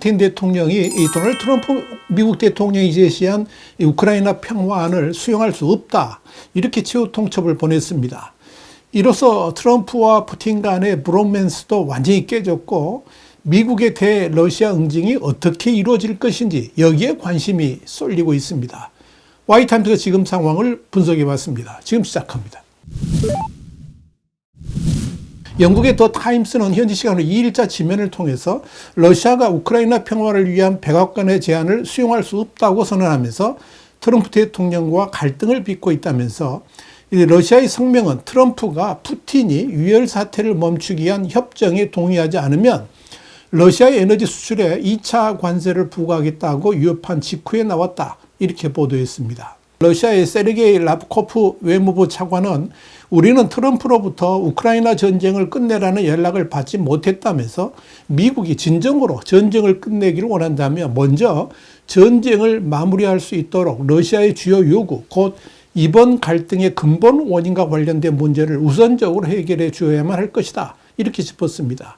푸틴 대통령이 이 도널드 트럼프 미국 대통령이 제시한 이 우크라이나 평화안을 수용할 수 없다, 이렇게 최후 통첩을 보냈습니다. 이로써 트럼프와 푸틴 간의 브로맨스도 완전히 깨졌고 미국의 대러시아 응징이 어떻게 이루어질 것인지 여기에 관심이 쏠리고 있습니다. 와이타임스가 지금 상황을 분석해 봤습니다. 지금 시작합니다. 영국의 더 타임스는 현지 시간으로 2일자 지면을 통해서 러시아가 우크라이나 평화를 위한 백악관의 제안을 수용할 수 없다고 선언하면서 트럼프 대통령과 갈등을 빚고 있다면서 러시아의 성명은 트럼프가 푸틴이 유혈 사태를 멈추기 위한 협정에 동의하지 않으면 러시아의 에너지 수출에 2차 관세를 부과하겠다고 위협한 직후에 나왔다, 이렇게 보도했습니다. 러시아의 세르게이 라브코프 외무부 차관은 우리는 트럼프로부터 우크라이나 전쟁을 끝내라는 연락을 받지 못했다면서 미국이 진정으로 전쟁을 끝내기를 원한다며 먼저 전쟁을 마무리할 수 있도록 러시아의 주요 요구, 곧 이번 갈등의 근본 원인과 관련된 문제를 우선적으로 해결해 주어야만 할 것이다, 이렇게 짚었습니다.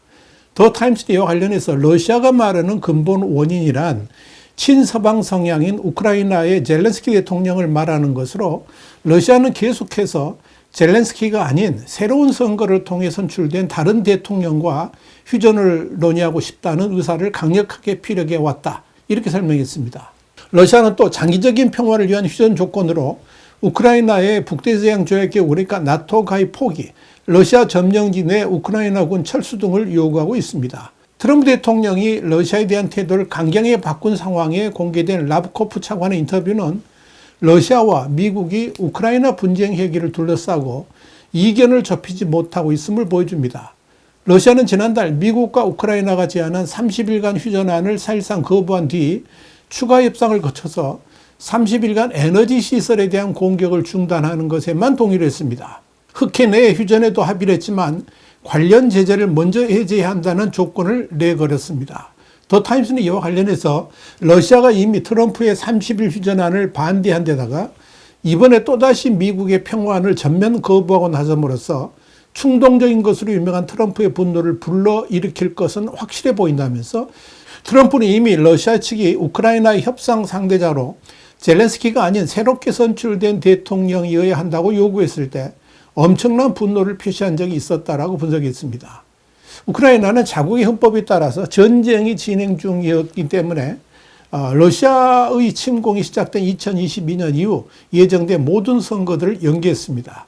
더 타임스 이와 관련해서 러시아가 말하는 근본 원인이란 친서방 성향인 우크라이나의 젤렌스키 대통령을 말하는 것으로, 러시아는 계속해서 젤렌스키가 아닌 새로운 선거를 통해 선출된 다른 대통령과 휴전을 논의하고 싶다는 의사를 강력하게 피력해 왔다, 이렇게 설명했습니다. 러시아는 또 장기적인 평화를 위한 휴전 조건으로 우크라이나의 북대서양 조약기구, 그러니까 나토 가입 포기, 러시아 점령지 내 우크라이나군 철수 등을 요구하고 있습니다. 트럼프 대통령이 러시아에 대한 태도를 강경하게 바꾼 상황에 공개된 라브코프 차관의 인터뷰는 러시아와 미국이 우크라이나 분쟁 해결을 둘러싸고 이견을 좁히지 못하고 있음을 보여줍니다. 러시아는 지난달 미국과 우크라이나가 제안한 30일간 휴전안을 사실상 거부한 뒤 추가 협상을 거쳐서 30일간 에너지 시설에 대한 공격을 중단하는 것에만 동의를 했습니다. 흑해 내에 휴전에도 합의를 했지만 관련 제재를 먼저 해제해야 한다는 조건을 내걸었습니다. 더 타임스는 이와 관련해서 러시아가 이미 트럼프의 30일 휴전안을 반대한 데다가 이번에 또다시 미국의 평화안을 전면 거부하고 나섬으로써 충동적인 것으로 유명한 트럼프의 분노를 불러일으킬 것은 확실해 보인다면서, 트럼프는 이미 러시아 측이 우크라이나의 협상 상대자로 젤렌스키가 아닌 새롭게 선출된 대통령이어야 한다고 요구했을 때 엄청난 분노를 표시한 적이 있었다라고 분석했습니다. 우크라이나는 자국의 헌법에 따라서 전쟁이 진행 중이었기 때문에 러시아의 침공이 시작된 2022년 이후 예정된 모든 선거들을 연기했습니다.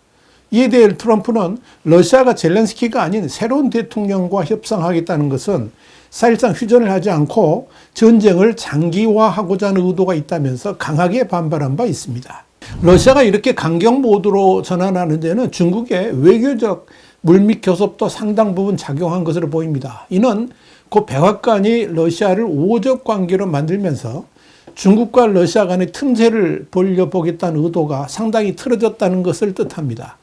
이에 대해 트럼프는 러시아가 젤렌스키가 아닌 새로운 대통령과 협상하겠다는 것은 사실상 휴전을 하지 않고 전쟁을 장기화하고자 하는 의도가 있다면서 강하게 반발한 바 있습니다. 러시아가 이렇게 강경 모드로 전환하는 데는 중국의 외교적 물밑 교섭도 상당 부분 작용한 것으로 보입니다. 이는 그 백악관이 러시아를 우호적 관계로 만들면서 중국과 러시아 간의 틈새를 벌려보겠다는 의도가 상당히 틀어졌다는 것을 뜻합니다.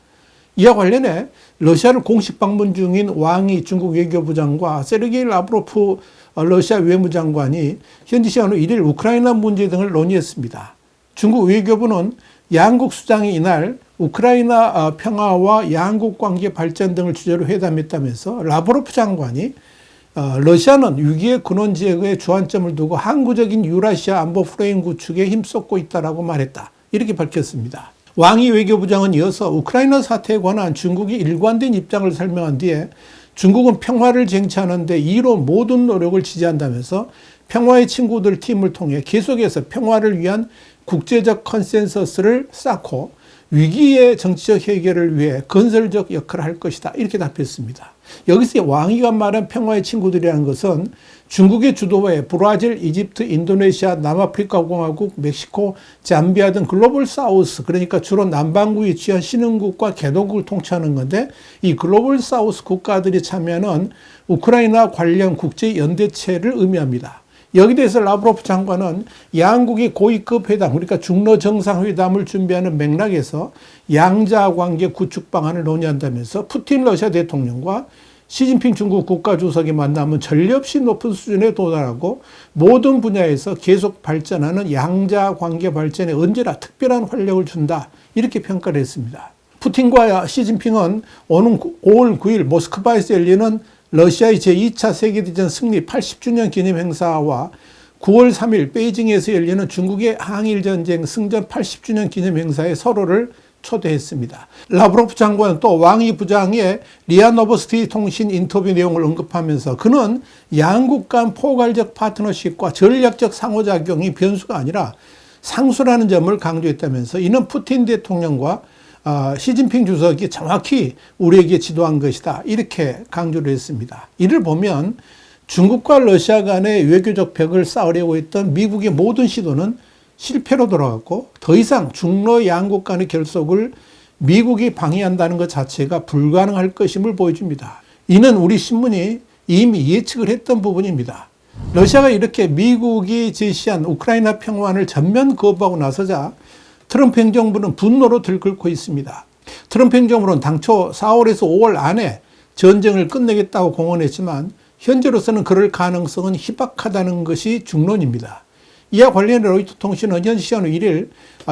이와 관련해 러시아를 공식 방문 중인 왕이 중국 외교부장과 세르게이 라브로프 러시아 외무장관이 현지 시간으로 1일 우크라이나 문제 등을 논의했습니다. 중국 외교부는 양국 수장이 이날 우크라이나 평화와 양국 관계 발전 등을 주제로 회담했다면서 라브로프 장관이 러시아는 위기의 근원 제거에 주안점을 두고 항구적인 유라시아 안보 프레임 구축에 힘쏟고 있다라고 말했다, 이렇게 밝혔습니다. 왕이 외교부장은 이어서 우크라이나 사태에 관한 중국이 일관된 입장을 설명한 뒤에 중국은 평화를 쟁취하는 데 이로 모든 노력을 지지한다면서 평화의 친구들 팀을 통해 계속해서 평화를 위한 국제적 컨센서스를 쌓고 위기의 정치적 해결을 위해 건설적 역할을 할 것이다, 이렇게 답했습니다. 여기서 왕이가 말한 평화의 친구들이라는 것은 중국의 주도하에 브라질, 이집트, 인도네시아, 남아프리카 공화국, 멕시코, 잠비아 등 글로벌 사우스, 그러니까 주로 남반구에 위치한 신흥국과 개도국을 통치하는 건데, 이 글로벌 사우스 국가들이 참여하는 우크라이나 관련 국제연대체를 의미합니다. 여기 대해서 라브로프 장관은 양국이 고위급 회담, 그러니까 중러 정상회담을 준비하는 맥락에서 양자 관계 구축 방안을 논의한다면서 푸틴 러시아 대통령과 시진핑 중국 국가주석이 만나면 전례 없이 높은 수준에 도달하고 모든 분야에서 계속 발전하는 양자 관계 발전에 언제나 특별한 활력을 준다, 이렇게 평가를 했습니다. 푸틴과 시진핑은 오는 5월 9일 모스크바에서 열리는 러시아의 제2차 세계대전 승리 80주년 기념 행사와 9월 3일 베이징에서 열리는 중국의 항일전쟁 승전 80주년 기념 행사에 서로를 초대했습니다. 라브로프 장관은 또 왕이 부장의 리아 노보스티 통신 인터뷰 내용을 언급하면서 그는 양국 간 포괄적 파트너십과 전략적 상호작용이 변수가 아니라 상수라는 점을 강조했다면서 이는 푸틴 대통령과 시진핑 주석이 정확히 우리에게 지도한 것이다. 이렇게 강조를 했습니다. 이를 보면 중국과 러시아 간의 외교적 벽을 쌓으려고 했던 미국의 모든 시도는 실패로 돌아갔고 더 이상 중러 양국 간의 결속을 미국이 방해한다는 것 자체가 불가능할 것임을 보여줍니다. 이는 우리 신문이 이미 예측을 했던 부분입니다. 러시아가 이렇게 미국이 제시한 우크라이나 평화를 전면 거부하고 나서자 트럼프 행정부는 분노로 들끓고 있습니다. 트럼프 행정부는 당초 4월에서 5월 안에 전쟁을 끝내겠다고 공언했지만 현재로서는 그럴 가능성은 희박하다는 것이 중론입니다. 이와 관련해 로이터 통신은 현지 시간 1일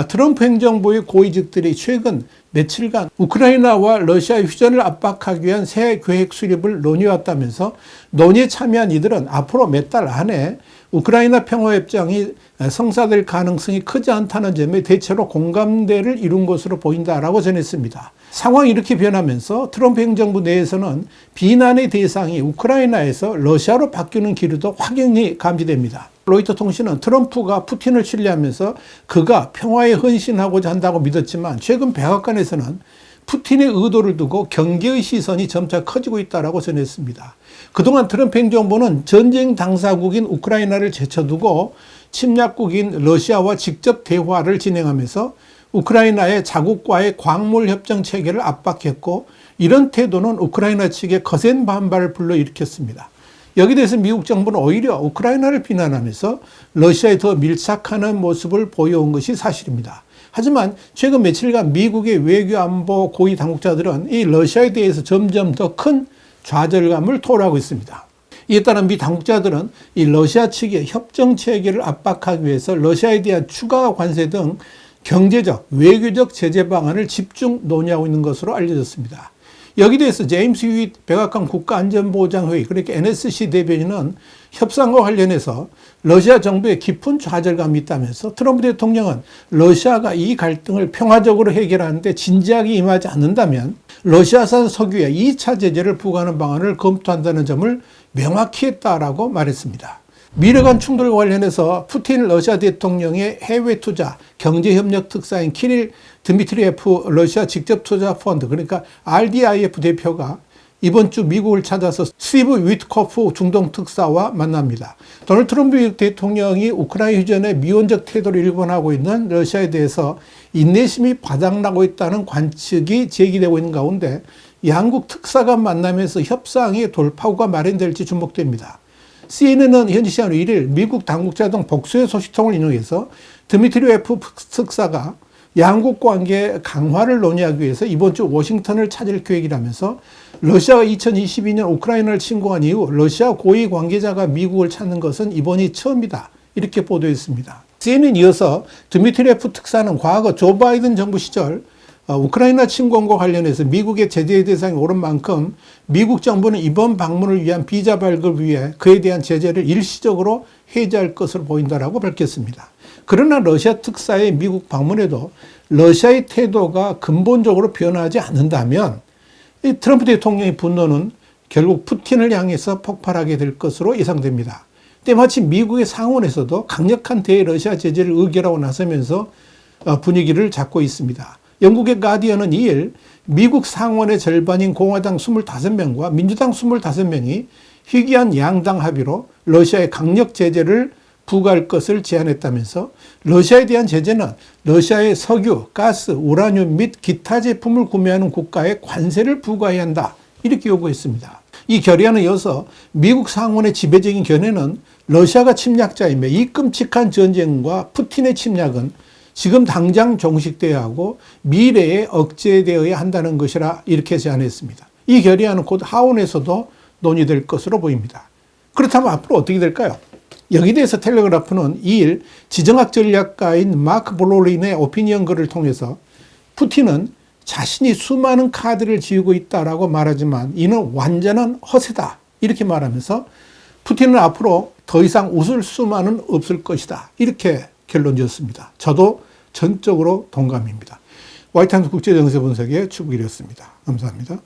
트럼프 행정부의 고위직들이 최근 며칠간 우크라이나와 러시아 휴전을 압박하기 위한 새 계획 수립을 논의해왔다면서 논의에 참여한 이들은 앞으로 몇 달 안에 우크라이나 평화협정이 성사될 가능성이 크지 않다는 점에 대체로 공감대를 이룬 것으로 보인다라고 전했습니다. 상황이 이렇게 변하면서 트럼프 행정부 내에서는 비난의 대상이 우크라이나에서 러시아로 바뀌는 기류도 확연히 감지됩니다. 로이터 통신은 트럼프가 푸틴을 신뢰하면서 그가 평화에 헌신하고자 한다고 믿었지만 최근 백악관에서는 푸틴의 의도를 두고 경계의 시선이 점차 커지고 있다고 전했습니다. 그동안 트럼프 행정부는 전쟁 당사국인 우크라이나를 제쳐두고 침략국인 러시아와 직접 대화를 진행하면서 우크라이나의 자국과의 광물 협정 체계를 압박했고 이런 태도는 우크라이나 측의 거센 반발을 불러일으켰습니다. 여기에 대해서 미국 정부는 오히려 우크라이나를 비난하면서 러시아에 더 밀착하는 모습을 보여온 것이 사실입니다. 하지만 최근 며칠간 미국의 외교안보 고위 당국자들은 이 러시아에 대해서 점점 더 큰 좌절감을 토로하고 있습니다. 이에 따라 미 당국자들은 이 러시아 측의 협정 체계를 압박하기 위해서 러시아에 대한 추가 관세 등 경제적, 외교적 제재 방안을 집중 논의하고 있는 것으로 알려졌습니다. 여기에 대해서 제임스 휴잇 백악관 국가안전보장회의 그러니까 NSC 대변인은 협상과 관련해서 러시아 정부에 깊은 좌절감이 있다면서 트럼프 대통령은 러시아가 이 갈등을 평화적으로 해결하는데 진지하게 임하지 않는다면 러시아산 석유에 2차 제재를 부과하는 방안을 검토한다는 점을 명확히 했다라고 말했습니다. 미래 간 충돌과 관련해서 푸틴 러시아 대통령의 해외 투자 경제협력 특사인 키릴 드미트리에프 러시아 직접투자펀드 그러니까 RDIF 대표가 이번 주 미국을 찾아서 스티브 위트코프 중동 특사와 만납니다. 도널드 트럼프 대통령이 우크라이나 휴전에 미온적 태도를 일관하고 있는 러시아에 대해서 인내심이 바닥나고 있다는 관측이 제기되고 있는 가운데 양국 특사간 만나면서 협상의 돌파구가 마련될지 주목됩니다. CNN은 현지 시간 1일 미국 당국자 등 복수의 소식통을 인용해서 드미트리에프 특사가 양국 관계 강화를 논의하기 위해서 이번 주 워싱턴을 찾을 계획이라면서 러시아가 2022년 우크라이나를 침공한 이후 러시아 고위 관계자가 미국을 찾는 것은 이번이 처음이다. 이렇게 보도했습니다. CNN에 이어서 드미트리에프 특사는 과거 조 바이든 정부 시절 우크라이나 침공과 관련해서 미국의 제재 대상이 오른 만큼 미국 정부는 이번 방문을 위한 비자 발급을 위해 그에 대한 제재를 일시적으로 해제할 것으로 보인다라고 밝혔습니다. 그러나 러시아 특사의 미국 방문에도 러시아의 태도가 근본적으로 변하지 않는다면 이 트럼프 대통령의 분노는 결국 푸틴을 향해서 폭발하게 될 것으로 예상됩니다. 때마침 미국의 상원에서도 강력한 대러시아 제재를 의결하고 나서면서 분위기를 잡고 있습니다. 영국의 가디언은 2일 미국 상원의 절반인 공화당 25명과 민주당 25명이 희귀한 양당 합의로 러시아에 강력 제재를 부과할 것을 제안했다면서 러시아에 대한 제재는 러시아의 석유, 가스, 우라늄 및 기타 제품을 구매하는 국가에 관세를 부과해야 한다. 이렇게 요구했습니다. 이 결의안에 이어서 미국 상원의 지배적인 견해는 러시아가 침략자이며 이 끔찍한 전쟁과 푸틴의 침략은 지금 당장 종식되어야 하고 미래에 억제되어야 한다는 것이라 이렇게 제안했습니다. 이 결의안은 곧 하원에서도 논의될 것으로 보입니다. 그렇다면 앞으로 어떻게 될까요? 여기에 대해서 텔레그라프는 2일 지정학 전략가인 마크 볼로린의 오피니언 글을 통해서 푸틴은 자신이 수많은 카드를 지우고 있다라고 말하지만 이는 완전한 허세다. 이렇게 말하면서 푸틴은 앞으로 더 이상 웃을 수만은 없을 것이다. 이렇게 결론 지었습니다. 저도 전적으로 동감입니다. 화이트하우스 국제정세 분석의 추국일이었습니다. 감사합니다.